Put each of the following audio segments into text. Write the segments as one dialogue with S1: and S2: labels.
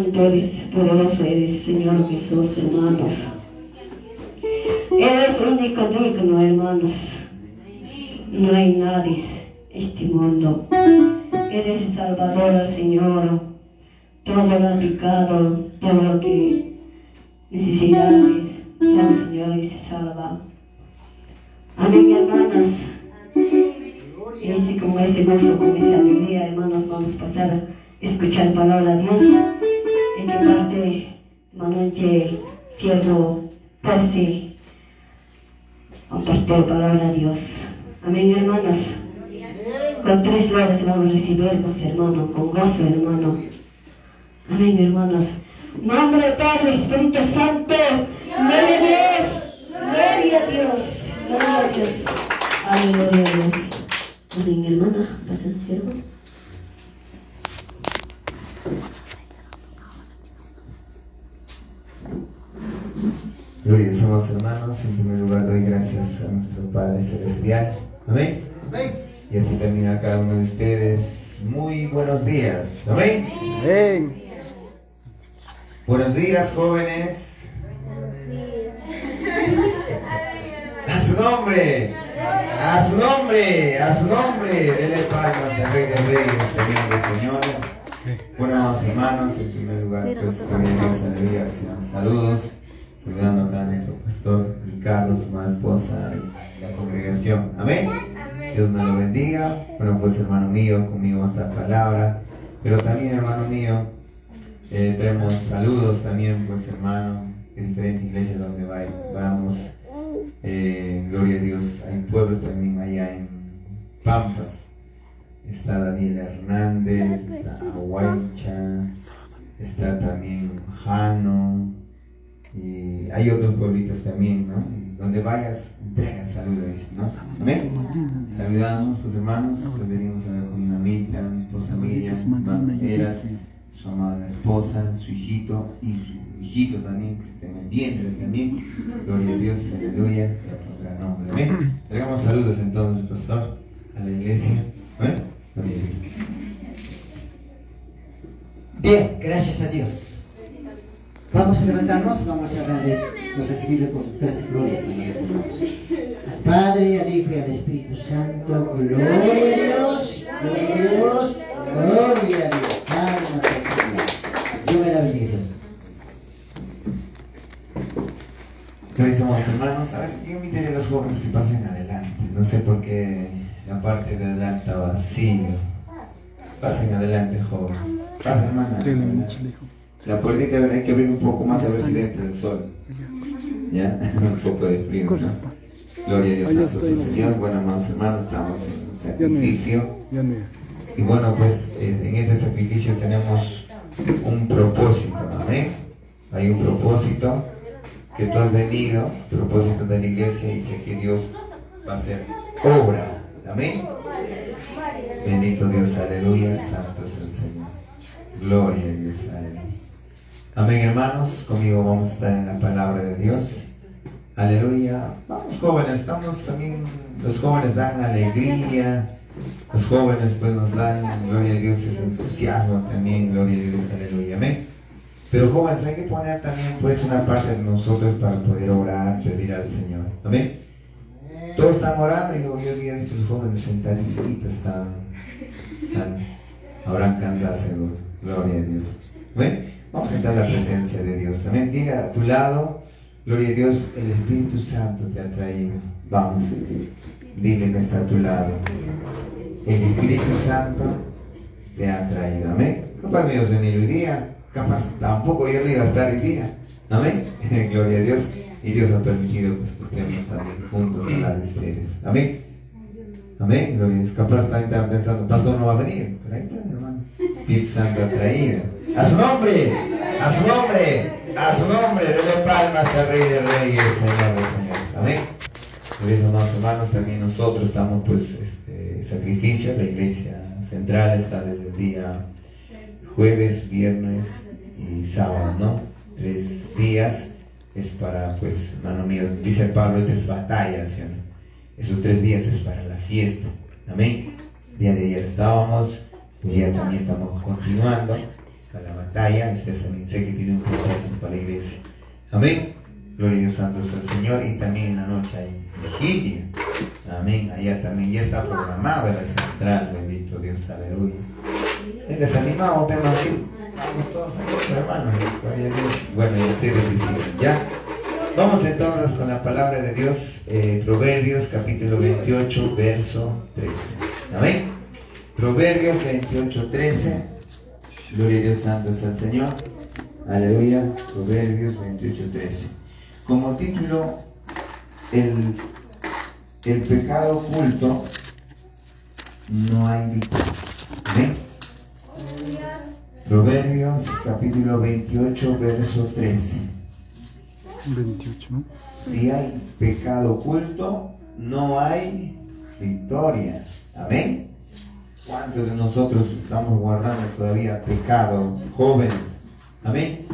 S1: santo eres, poderoso eres, Señor Jesús, hermanos. Eres único digno, hermanos. No hay nadie en este mundo. Eres el Salvador, Señor. Todo lo pecado, todo lo que necesidades, todo, Señor, y se salva. Amén, hermanos. Como ese gozo, con esa alegría, hermanos, vamos a pasar a escuchar palabra de Dios. En que parte, hermano, siervo, pase a compartir palabra de Dios. Amén, hermanos. Con 3 horas vamos a recibirnos, hermano, con gozo, hermano. Amén, hermanos. Nombre del Padre, Espíritu Santo. Gloria a Dios. Gloria a Dios. Gloria a Dios. Aleluya a Dios. Amén, hermana. Pasa el siervo.
S2: Gloria a Dios, hermanos. En primer lugar doy gracias a nuestro Padre Celestial. Amén. Amén. Y así también a cada uno de ustedes. Muy buenos días. Amén.
S3: Amén.
S2: Buenos días, jóvenes.
S4: Buenos días.
S2: A su nombre. A su nombre. A su nombre. Dele palmas al Rey de Reyes, Señor de Señores. Bueno, amados hermanos, en primer lugar, pues, gloria a Dios, aleluya, reciban saludos. Saludando acá a nuestro pastor Ricardo, su amada esposa y la congregación. Amén. Dios me lo bendiga. Bueno, pues hermano mío, conmigo va a estar palabra. Pero también, hermano mío, tenemos saludos también, pues hermano, de diferentes iglesias donde vamos. Gloria a Dios. Hay pueblos también allá en Pampas. Está Daniel Hernández, está Aguaycha, está también Jano. Y hay otros pueblitos también, ¿no? Y donde vayas, entrega saludos, dice, ¿no? Amén. Saludamos, pues hermanos, pues venimos a ver con mi mamita, mi esposa Miriam, Eras, su amada esposa, su hijito y su hijito también, que tenga el vientre también. Gloria a Dios, aleluya, y a nombre. Amén. Entregamos saludos entonces, pastor, a la iglesia. Amén. Gloria a Dios.
S5: Bien, gracias a Dios. Vamos a levantarnos, vamos a darle, recibirle con 3 glorias, amados hermanos. Al Padre, al Hijo y al Espíritu Santo. Gloria a Dios, gloria a Dios, gloria a Dios. Alma al Señor. Dios me la bendiga.
S2: Entonces, amados hermanos, a ver, yo invitaré a los jóvenes que pasen adelante. No sé por qué la parte de adelante está vacío. Pasen adelante, joven. Pasen, hermana. La puertita hay que abrir un poco más a ver si entra el sol. ¿Ya? Un poco de frío, ¿no? Gloria a Dios, santo es el Señor. Bueno, amados hermanos, estamos en un sacrificio. Y bueno, pues en este sacrificio tenemos un propósito, ¿amén? Hay un propósito que tú has venido, propósito de la iglesia, y sé que Dios va a hacer obra, ¿amén? Bendito Dios, aleluya, santo es el Señor. Gloria a Dios, aleluya. Amén, hermanos, conmigo vamos a estar en la palabra de Dios. Aleluya. Vamos, jóvenes, estamos también, los jóvenes dan alegría, los jóvenes pues nos dan, gloria a Dios, ese entusiasmo también, gloria a Dios, aleluya, amén. Pero jóvenes, hay que poner también pues una parte de nosotros para poder orar, pedir al Señor, amén. Todos están orando, yo he visto los jóvenes sentaditos, habrán cansado seguro, gloria a Dios, amén. Vamos a entrar a la presencia de Dios. Amén. Dile a tu lado, gloria a Dios, el Espíritu Santo te ha traído. Vamos, dile que está a tu lado. El Espíritu Santo te ha traído. Amén. Capaz de Dios venir hoy día, capaz tampoco yo no iba a estar hoy día. Amén. Gloria a Dios. Y Dios ha permitido pues, que estemos también juntos al lado de ustedes. Amén. Amén. Gloria a Dios. Capaz también estaban pensando, pastor no va a venir. Pero ahí está, hermano. Espíritu Santo ha traído. A su nombre, a su nombre, a su nombre, denle palmas al Rey de Reyes, Señor de Señores. Amén. Queridos amados hermanos, también nosotros estamos pues sacrificio. La iglesia central está desde el día jueves, viernes y sábado, ¿no? 3 días es para, pues, hermano mío, dice Pablo, esto es batalla, ¿sí? Esos 3 días es para la fiesta. Amén. Día de ayer estábamos, hoy día también estamos continuando. a la batalla. Ustedes también sé que tienen un propósito para la iglesia. Amén. Gloria a Dios santo es el Señor. Y también en la noche hay vigilia. Amén. Allá también ya está programada la central. Bendito Dios, aleluya. Les animamos, ven aquí. Vamos todos aquí, hermanos. Gloria a Dios. Bueno, y ustedes deciden, ¿ya? Vamos entonces con la palabra de Dios, Proverbios capítulo 28, verso 13. Amén. Proverbios 28, 13. Gloria a Dios santo es el Señor. Aleluya. Proverbios 28, 13. Como título, el pecado oculto no hay victoria. Amén. Proverbios capítulo 28, verso 13.
S3: 28, ¿no?
S2: Si hay pecado oculto, no hay victoria. Amén. ¿Cuántos de nosotros estamos guardando todavía pecado, jóvenes? Amén.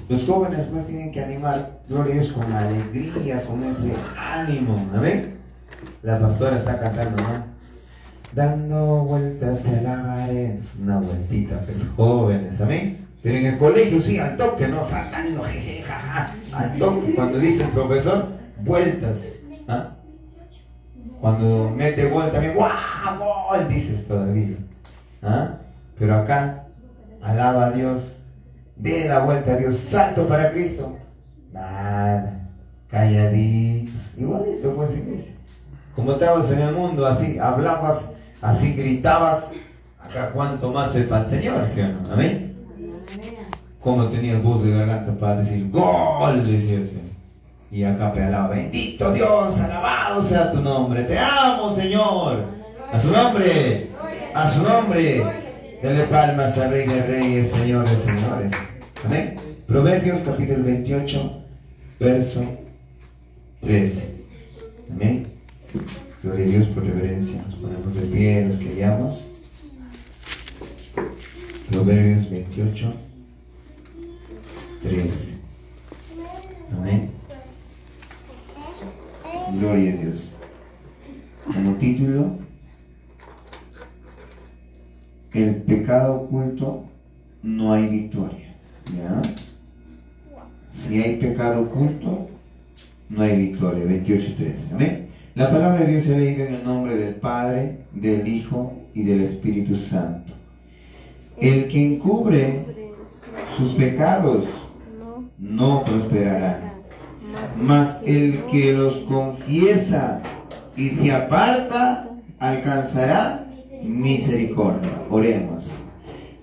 S2: Los jóvenes pues tienen que animar, gloria a Dios, con alegría, con ese ánimo. Amén. La pastora está cantando, ¿no? Dando vueltas te alabaré. Una vueltita, pues jóvenes, amén. Pero en el colegio sí, al toque, ¿no? Saltando, jeje, jaja. Al toque, cuando dice el profesor, vueltas. ¿Ah? Cuando mete gol también, ¡guau! ¡Gol! Dices todavía. ¿Ah? Pero acá, alaba a Dios, dé la vuelta a Dios, salto para Cristo. Nada, calladitos. Igualito fue esa iglesia. Como estabas en el mundo, así hablabas, así gritabas. Acá, cuánto más soy para el Señor, ¿sí o no? Amén. Como tenía el voz de garganta para decir gol, decía el Señor. Y acá pedalaba, bendito Dios, alabado sea tu nombre, te amo, Señor. A su nombre, a su nombre. Dele palmas al Rey de Reyes, Señores, señores. Amén. Proverbios capítulo 28, verso 13. Amén. Gloria a Dios por reverencia. Nos ponemos de pie, los que hallamos. Proverbios 28, 13. Amén. Gloria a Dios. Como título, el pecado oculto no hay victoria. ¿Ya? Si hay pecado oculto, no hay victoria. 28:13. Amén. La palabra de Dios se ha leído en el nombre del Padre, del Hijo y del Espíritu Santo. El que encubre sus pecados no prosperará, mas el que los confiesa y se aparta alcanzará misericordia. Oremos.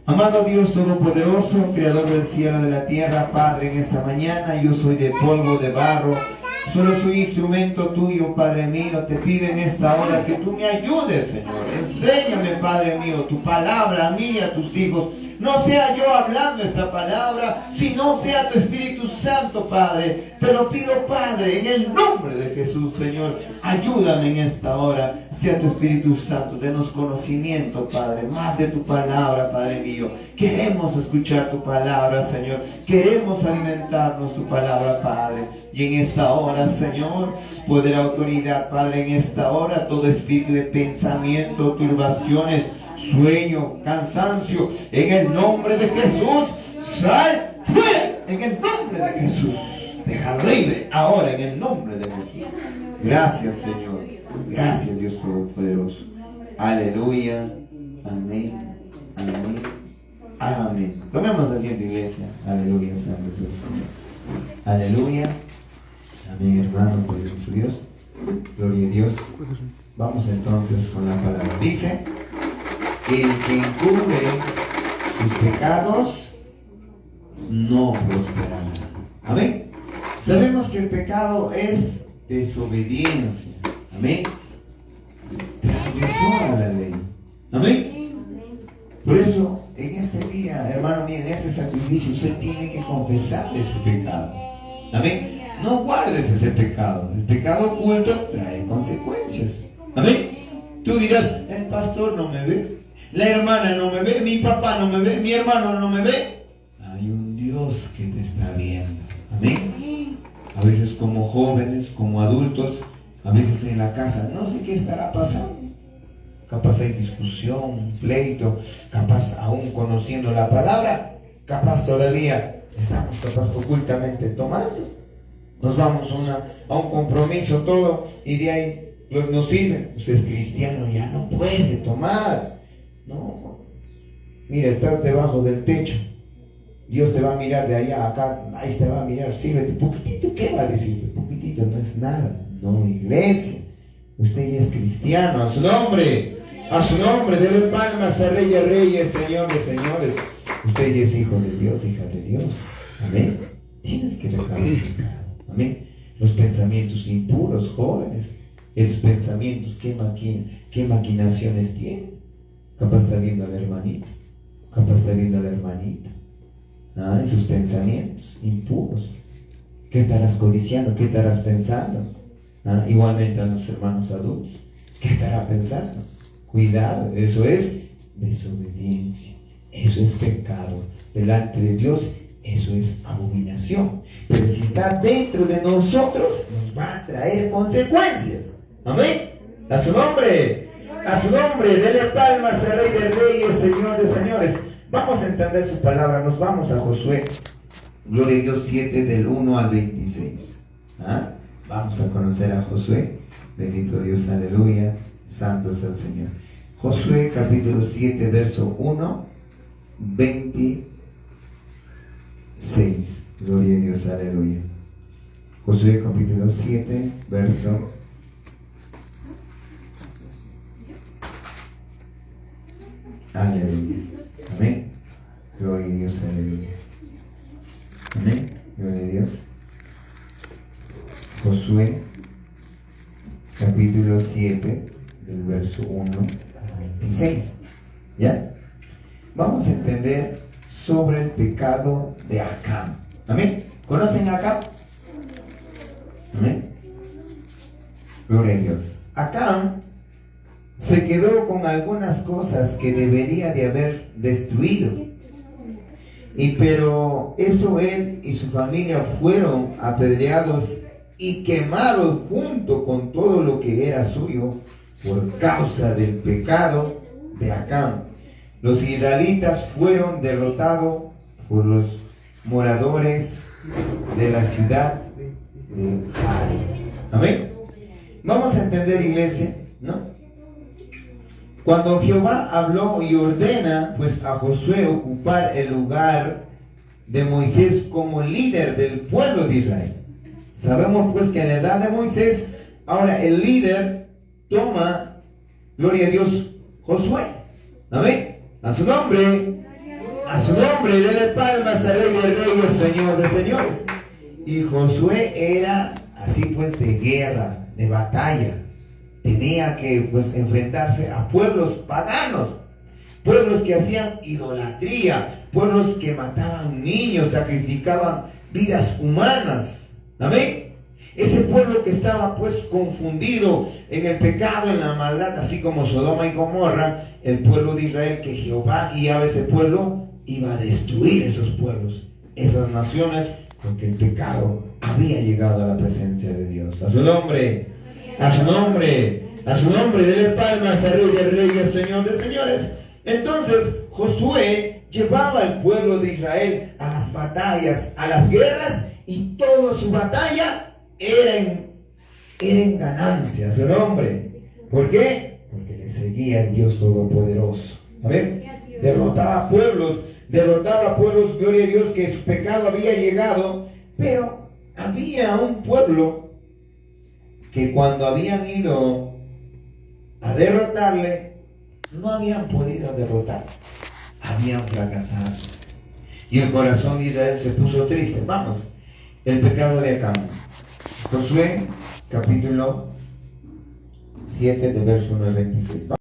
S2: Amado Dios Todopoderoso, Creador del cielo y de la tierra, Padre, en esta mañana yo soy de polvo, de barro, solo soy instrumento tuyo, Padre mío. Te pido en esta hora que tú me ayudes, Señor. Enséñame, Padre mío, tu palabra a mí y a tus hijos. No sea yo hablando esta palabra, sino sea tu Espíritu Santo, Padre. Te lo pido, Padre, en el nombre de Jesús, Señor. Ayúdame en esta hora. Sea tu Espíritu Santo. Denos conocimiento, Padre, más de tu palabra, Padre mío. Queremos escuchar tu palabra, Señor. Queremos alimentarnos tu palabra, Padre. Y en esta hora, Señor, poder autoridad, Padre, en esta hora, todo espíritu de pensamiento, turbaciones, sueño, cansancio, en el nombre de Jesús, sal fuera, en el nombre de Jesús. Deja libre ahora en el nombre de Jesús. Gracias, Señor. Gracias, Dios Todopoderoso. Aleluya. Amén. Amén. Amén. Tomemos asiento, iglesia. Aleluya, santo es el Señor. Aleluya. Amén, hermanos. Gloria a Dios. Gloria a Dios. Vamos entonces con la palabra. Dice: el que encubre sus pecados no prosperará. Amén. Sabemos que el pecado es desobediencia. Amén. Transgresor a la ley. Amén. Por eso, en este día, hermano mío, en este sacrificio, usted tiene que confesar ese pecado. Amén. No guardes ese pecado. El pecado oculto trae consecuencias. Amén. Tú dirás, el pastor no me ve, la hermana no me ve, mi papá no me ve, mi hermano no me ve. Hay un Dios que te está viendo. Amén. A veces como jóvenes, como adultos, a veces en la casa, no sé qué estará pasando. capaz hay discusión, pleito, capaz aún conociendo la palabra, capaz todavía estamos capaz ocultamente tomando. Nos vamos a un compromiso todo y de ahí nos sirve. Usted es cristiano, ya no puede tomar. No, mira, estás debajo del techo. Dios te va a mirar de allá a acá, ahí te va a mirar, sírvete poquitito. ¿Qué va a decir? Poquitito no es nada. No, iglesia, usted ya es cristiano. A su nombre, dele palmas a Rey de Reyes, Señor de Señores. Usted ya es hijo de Dios, hija de Dios. Amén. Tienes que dejar el pecado. Amén. Los pensamientos impuros, jóvenes, esos pensamientos, ¿qué maquinaciones tienen? Capaz está viendo al hermanito, capaz está viendo a la hermanita. Esos pensamientos impuros. ¿Qué estarás codiciando? ¿Qué estarás pensando? Igualmente a los hermanos adultos. ¿Qué estará pensando? Cuidado, eso es desobediencia. Eso es pecado. Delante de Dios, eso es abominación. Pero si está dentro de nosotros, nos va a traer consecuencias. Amén. A su nombre, dele palmas al Rey de Reyes, Señor de Señores. Vamos a entender su palabra. Nos vamos a Josué, gloria a Dios, 7 del 1 al 26. Vamos a conocer a Josué. Bendito Dios, aleluya. Santo es el Señor. Josué capítulo 7, verso 1, 26. Gloria a Dios, aleluya. Josué capítulo 7, verso aleluya. Amén. Gloria a Dios, aleluya. Amén. Gloria a Dios. Josué capítulo 7 del verso 1 al 26. ¿Ya? Vamos a entender sobre el pecado de Acán. Amén. ¿Conocen a Acán? Amén. Gloria a Dios. Acán se quedó con algunas cosas que debería de haber destruido. Pero eso él y su familia fueron apedreados y quemados junto con todo lo que era suyo por causa del pecado de Acán. Los israelitas fueron derrotados por los moradores de la ciudad de Ai. Amén. Vamos a entender, iglesia, ¿no? Cuando Jehová habló y ordena pues a Josué ocupar el lugar de Moisés como líder del pueblo de Israel. Sabemos pues que en la edad de Moisés, ahora el líder toma, gloria a Dios, Josué. Amén. A su nombre, dele palmas al Rey de Reyes, Señor de Señores. Y Josué era así pues de guerra, de batalla. Tenía que pues enfrentarse a pueblos paganos, pueblos que hacían idolatría, pueblos que mataban niños, sacrificaban vidas humanas. Amén. Ese pueblo que estaba pues confundido en el pecado, en la maldad, así como Sodoma y Gomorra, el pueblo de Israel, que Jehová guiaba ese pueblo, iba a destruir esos pueblos, esas naciones, porque el pecado había llegado a la presencia de Dios. A su nombre, dele palmas al Rey de Reyes, Señor de Señores. Entonces Josué llevaba al pueblo de Israel a las batallas, a las guerras, y toda su batalla era en ganancia. A su nombre. ¿Por qué? Porque le seguía el Dios Todopoderoso. Amén. Derrotaba pueblos, gloria a Dios, que su pecado había llegado, pero había un pueblo que cuando habían ido a derrotarle, no habían podido derrotar, habían fracasado. Y el corazón de Israel se puso triste. Vamos, el pecado de Acán. Josué, capítulo 7, de verso 1 al 26.